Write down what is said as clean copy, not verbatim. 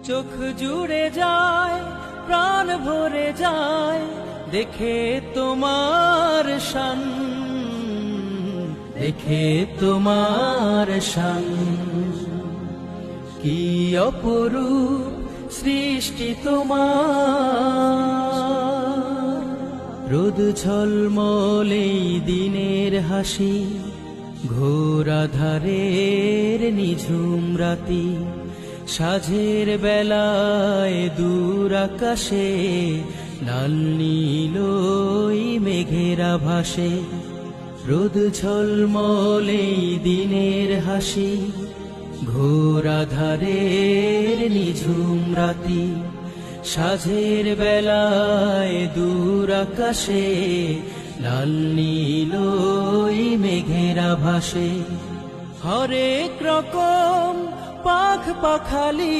চোখ জুড়ে যায়, প্রাণ ভরে যায়, দেখে তোমার শান, দেখে তোমার শান। কি অপরূপ সৃষ্টি তোমার, রোদ ঝলমলে দিনের হাসি, ঘোর আঁধারের নিঝুম রাতি, সাঁঝের বেলায় দূর আকাশে লাল নীল মেঘেরা ভাসে। রোদ ঝলমলে দিনের হাসি, ঘোর আঁধারের নিঝুম রাতি, সাঁঝের বেলায় দূর আকাশে লাল নীল মেঘেরা ভাসে। হরেক রকম পাখ পাখালি